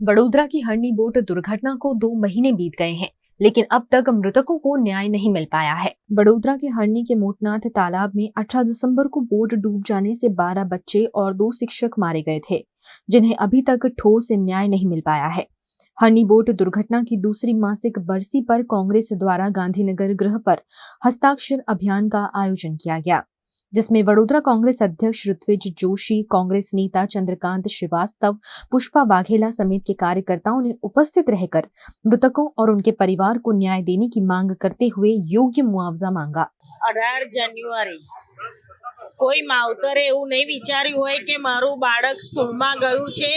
वडोदरा की हरनी बोट दुर्घटना को 2 महीने बीत गए हैं, लेकिन अब तक मृतकों को न्याय नहीं मिल पाया है। वडोदरा के हरनी के मोटनाथ तालाब में 18 दिसंबर को बोट डूब जाने से 12 बच्चे और 2 शिक्षक मारे गए थे, जिन्हें अभी तक ठोस न्याय नहीं मिल पाया है। हरनी बोट दुर्घटना की दूसरी मासिक बरसी पर कांग्रेस द्वारा गांधीनगर गृह पर हस्ताक्षर अभियान का आयोजन किया गया, जिसमें वडोदरा कांग्रेस अध्यक्ष ऋत्विज जोशी, कांग्रेस नेता चंद्रकांत श्रीवास्तव, पुष्पा वाघेला समेत के कार्यकर्ताओं ने उपस्थित रहकर मृतकों और उनके परिवार को न्याय देने की मांग करते हुए योग्य मुआवजा मांगा। 18 જાન્યુઆરી કોઈ માવતરે એવું નહીં વિચાર્યું હોય કે મારું બાળક સ્કૂલમાં ગયું છે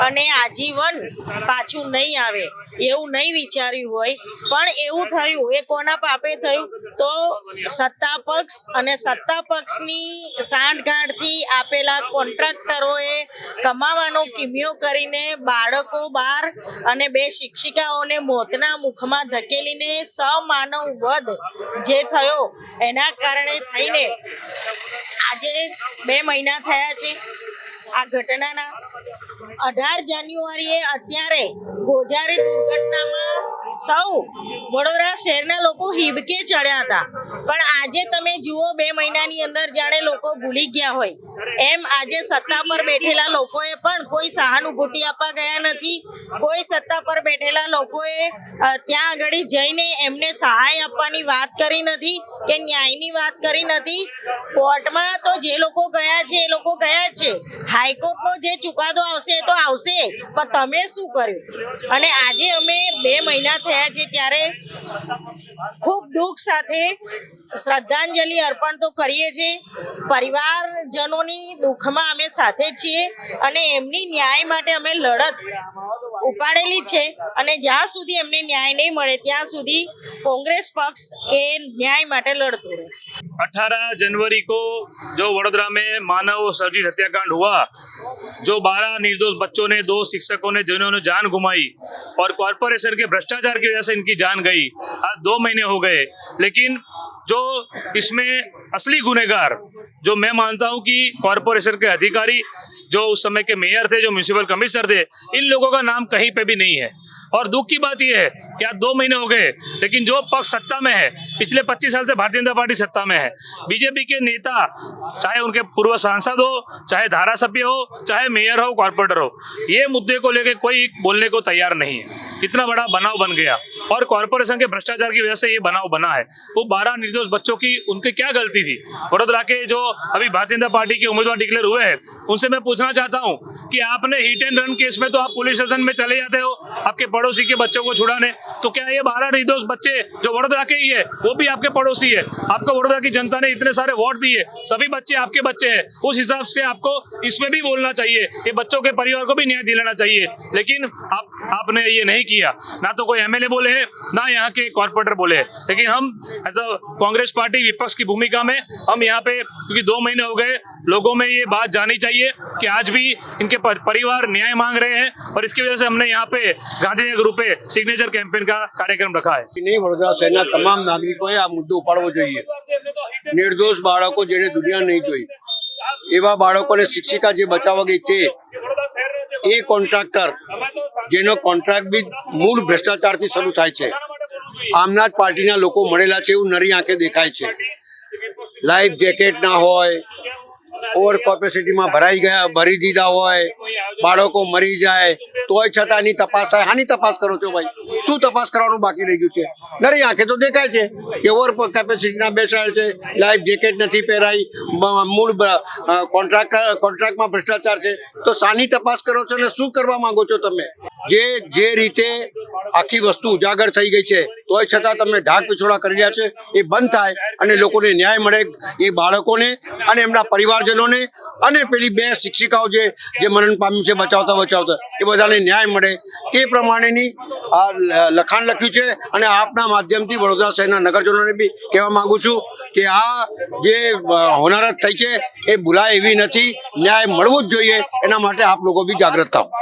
અને આજીવન પાછું નહીં આવે, એવું નહીં વિચાર્યું હોય, પણ એવું થયું. એ કોના પાપે થયું? તો સત્તા પક્ષ અને સત્તા પક્ષની સાંઠગાંઠથી આપેલા કોન્ટ્રાક્ટરોએ કમાવાનો કિમિયો કરીને બાળકો બાર અને 2 શિક્ષિકાઓને મોતના મુખમાં ધકેલીને સમાનવ વધ જે થયો એના કારણે થઈને આજે 2 મહિના થયા છે આ ઘટનાના. 18 જાન્યુઆરીએ અત્યારે ગોઝારી દુર્ઘટનામાં સૌ વડોદરા શહેરના લોકો હિબકે ચડ્યા હતા, પણ આજે તમે જુઓ 2 મહિનાની અંદર જાણે લોકો ભૂલી ગયા હોય એમ આજે સત્તા પર બેઠેલા લોકોએ પણ કોઈ સહાનુભૂતિ આપવા ગયા નથી. કોઈ સત્તા પર બેઠેલા લોકોએ ત્યાં આગળ જઈને એમને સહાય આપવાની વાત કરી નથી કે ન્યાયની વાત કરી નથી. કોર્ટમાં તો જે લોકો ગયા છે એ લોકો ગયા જ છે, હાઈકોર્ટનો જે ચુકાદો આવશે એ તો આવશે, પણ તમે શું કર્યું? અને આજે અમે 2 મહિના થયા છે ત્યારે ખૂબ દુઃખ સાથે શ્રદ્ધાંજલિ અર્પણ તો કરીએ છીએ. પરિવારજનોની દુઃખમાં અમે સાથે જ છીએ અને એમની ન્યાય માટે અમે લડત ઉપાડેલી છે અને જ્યાં સુધી એમને ન્યાય નહીં મળે ત્યાં સુધી कांग्रेस पक्ष એ न्याय માટે લડતું રહેશે. 18 जनवरी को जो वडोदरा में मानव सर्जित हत्याकांड हुआ, जो 12 निर्दोष बच्चों ने, 2 शिक्षकों ने जिन्होंने जान घुमाई और कॉरपोरेशन के भ्रष्टाचार की वजह से इनकी जान गई, आज 2 महीने हो गए, लेकिन जो इसमें असली गुनहगार जो मैं मानता हूं कि कॉरपोरेशन के अधिकारी, जो उस समय के मेयर थे, जो म्यूनिसिपल कमिश्नर थे, इन लोगों का नाम कहीं पे भी नहीं है। और दुख की बात यह है कि आज 2 महीने हो गए, लेकिन जो पक्ष सत्ता में है, पिछले 25 साल से भारतीय जनता पार्टी सत्ता में है, बीजेपी के नेता, चाहे उनके पूर्व सांसद हो, चाहे धारासभ्य हो, चाहे मेयर हो, कॉर्पोरेटर हो, ये मुद्दे को लेकर कोई बोलने को तैयार नहीं है। इतना बड़ा बनाव बन गया और कॉर्पोरेशन के भ्रष्टाचार की वजह से ये बनाव बना है। वो 12 निर्दोष बच्चों की उनकी क्या गलती थी? वडोदरा के जो अभी भारतीय जनता पार्टी के उम्मीदवार डिक्लेयर हुए हैं, उनसे मैं पूछना चाहता हूँ कि आपने हिट एंड रन केस में तो आप पुलिस स्टेशन में चले जाते हो आपके पड़ोसी के बच्चों को छुड़ाने, तो क्या ये 12 निर्दोष बच्चे जो वडोदरा के ही है वो भी आपके पड़ोसी है? आपको वडोदरा की जनता ने इतने सारे वोट दिए, सभी बच्चे आपके बच्चे हैं, उस हिसाब से आपको इसमें भी बोलना चाहिए, ये बच्चों के परिवार को भी न्याय दिलाना चाहिए। लेकिन आपने ये नहीं किया, ना तो कोई एमएलए बोले है, ना यहाँ के कॉर्पोरेटर बोले है। लेकिन हम एज अ कांग्रेस पार्टी विपक्ष की भूमिका में हम यहाँ पे, क्योंकि 2 महीने हो गए, लोगों में ये बात जानी चाहिए कि आज भी इनके परिवार न्याय मांग रहे हैं और इसकी वजह से हमने यहाँ पे गांधीनगर रूपे सिग्नेचर कैंपेन का कार्यक्रम रखा है। वडोदरा शहरना તમામ નાગરિકોએ આ મુદ્દો ઉપાડવો જોઈએ. નિર્દોષ બાળકો જેને દુનિયા નહીં જોઈ એવા બાળકોને શિક્ષિકા જે બચાવવા ગઈ તે એ કોન્ટ્રાક્ટર જેનો કોન્ટ્રાક્ટ બી મૂળ ભ્રષ્ટાચારથી શરૂ થાય છે. આમના જ પાર્ટીના લોકો મળેલા છે એવું નરી આંખે દેખાય છે. લાઈફ જેકેટ ના હોય, ઓવર કેપેસિટીમાં ભરી દીધા હોય, બાળકો મરી જાય તોય છતાં એની તપાસ થાય. હાની તપાસ કરો છો ભાઈ? શું તપાસ કરવાનું બાકી રહી ગયું છે? નરી આંખે તો દેખાય છે કે ઓવર કેપેસિટીના બેસાડ છે, લાઈફ જેકેટ નથી પહેરાઈ, મૂળ કોન્ટ્રાક્ટમાં ભ્રષ્ટાચાર છે, તો શાની તપાસ કરો છો ને શું કરવા માંગો છો તમે? જે રીતે આખી વસ્તુ ઉજાગર થઈ ગઈ છે તોય છતાં તમે ઢાક પીછોડા કરી રહ્યા છે, એ બંધ થાય અને લોકોને ન્યાય મળે, એ બાળકોને અને એમના પરિવારજનોને અને પેલી 2 શિક્ષિકાઓ જે મરણ પામી છે બચાવતા એ બધાને ન્યાય મળે તે પ્રમાણેની આ લખાણ લખ્યું છે. અને આપના માધ્યમથી વડોદરા શહેરના નગરજનોને બી કહેવા માંગુ છું કે આ જે હોનારત થઈ છે એ ભૂલાય એવી નથી, ન્યાય મળવું જ જોઈએ. એના માટે આપ લોકો બી જાગૃત થાઓ.